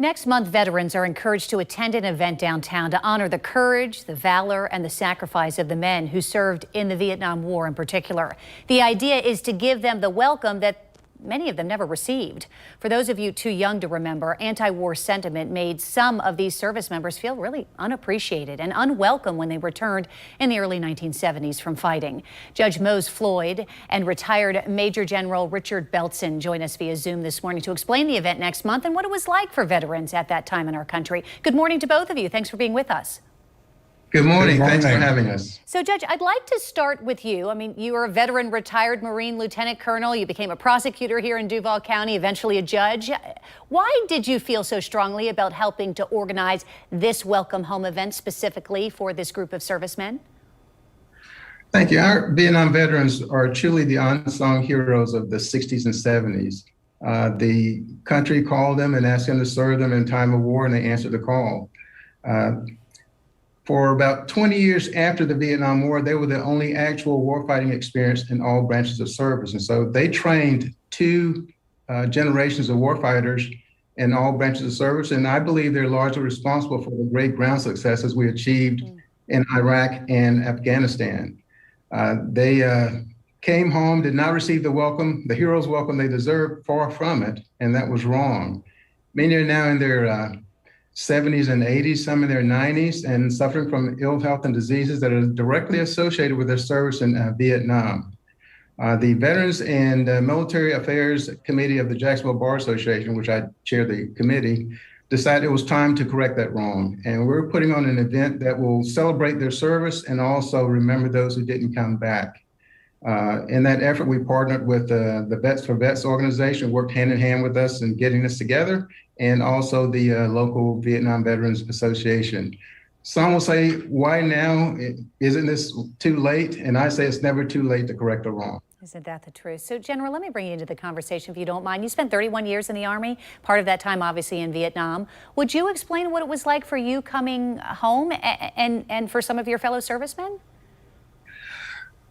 Next month, veterans are encouraged to attend an event downtown to honor the courage, the valor, and the sacrifice of the men who served in the Vietnam War in particular. The idea is to give them the welcome that many of them never received. For those of you too young to remember, anti-war sentiment made some of these service members feel really unappreciated and unwelcome when they returned in the early 1970s from fighting. Judge Mose Floyd and retired Major General Richard Beltson join us via Zoom this morning to explain the event next month and what it was like for veterans at that time in our country. Good morning to both of you. Thanks for being with us. Good morning. Thanks for having us. So, Judge, I'd like to start with you. I mean, you are a veteran, retired Marine Lieutenant Colonel. You became a prosecutor here in Duval County, eventually a judge. Why did you feel so strongly about helping to organize this Welcome Home event specifically for this group of servicemen? Thank you. Our Vietnam veterans are truly the unsung heroes of the 60s and 70s. The country called them and asked them to serve them in time of war, and they answered the call. For about 20 years after the Vietnam War, they were the only actual warfighting experience in all branches of service. And so they trained two generations of warfighters in all branches of service. And I believe they're largely responsible for the great ground successes we achieved in Iraq and Afghanistan. They came home, did not receive the hero's welcome they deserved, far from it, and that was wrong. Many are now in their 70s and 80s, some in their 90s, and suffering from ill health and diseases that are directly associated with their service in Vietnam. The Veterans and Military Affairs Committee of the Jacksonville Bar Association, which I chair the committee, decided it was time to correct that wrong. And we're putting on an event that will celebrate their service and also remember those who didn't come back. In that effort, we partnered with the Vets for Vets organization, worked hand in hand with us in getting this together, and also the local Vietnam Veterans Association. Some will say, why now? Isn't this too late? And I say it's never too late to correct a wrong. Isn't that the truth? So, General, let me bring you into the conversation, if you don't mind. You spent 31 years in the Army, part of that time, obviously, in Vietnam. Would you explain what it was like for you coming home and for some of your fellow servicemen?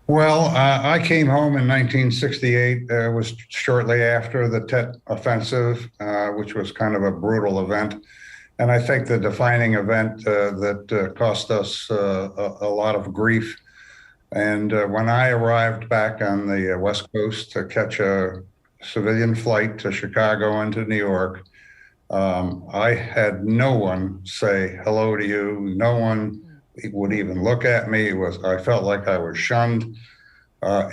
Well, I came home in 1968. It was shortly after the Tet Offensive, which was kind of a brutal event. And I think the defining event that cost us a lot of grief. And when I arrived back on the West Coast to catch a civilian flight to Chicago and to New York, I had no one say hello to you. No one would even look at me. I felt like I was shunned.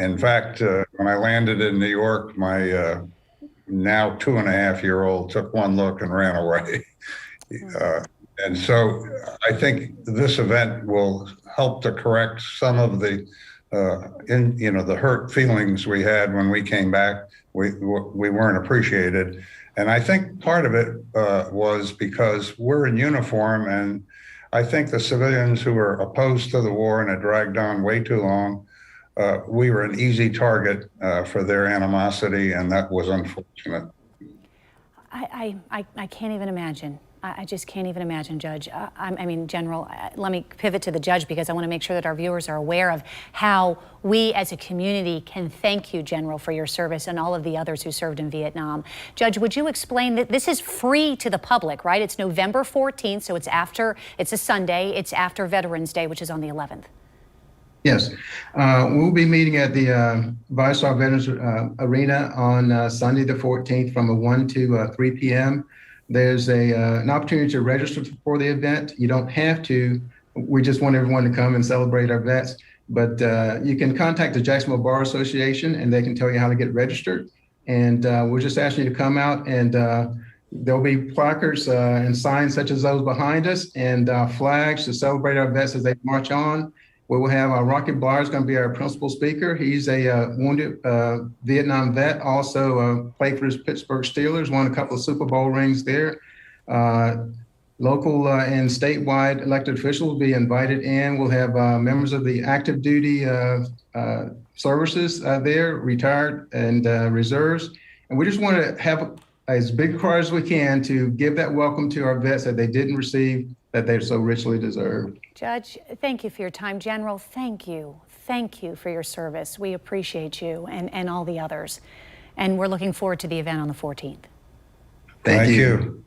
In fact, when I landed in New York, my now 2.5-year-old took one look and ran away. And so I think this event will help to correct some of the the hurt feelings we had when we came back. We weren't appreciated. And I think part of it was because we're in uniform, and I think the civilians who were opposed to the war and had dragged on way too long, we were an easy target for their animosity, and that was unfortunate. I can't even imagine. I just can't even imagine, Judge. I mean, General, let me pivot to the judge because I want to make sure that our viewers are aware of how we as a community can thank you, General, for your service and all of the others who served in Vietnam. Judge, would you explain that this is free to the public, right? It's November 14th, so it's a Sunday. It's after Veterans Day, which is on the 11th. Yes, we'll be meeting at the Vistar Veterans Arena on Sunday the 14th from 1 to 3 p.m. There's an opportunity to register for the event. You don't have to. We just want everyone to come and celebrate our vets. But you can contact the Jacksonville Bar Association, and they can tell you how to get registered. And we're just asking you to come out, and there'll be placards and signs such as those behind us, and flags to celebrate our vets as they march on. We will have Rocky Blar is going to be our principal speaker. He's a wounded Vietnam vet, also played for his Pittsburgh Steelers, won a couple of Super Bowl rings there. Local and statewide elected officials will be invited in. We'll have members of the active duty services there, retired and reserves. And we just want to have as big a crowd as we can to give that welcome to our vets that they didn't receive, that they so richly deserve. Judge, thank you for your time. General, thank you. Thank you for your service. We appreciate you and all the others. And we're looking forward to the event on the 14th. Thank you.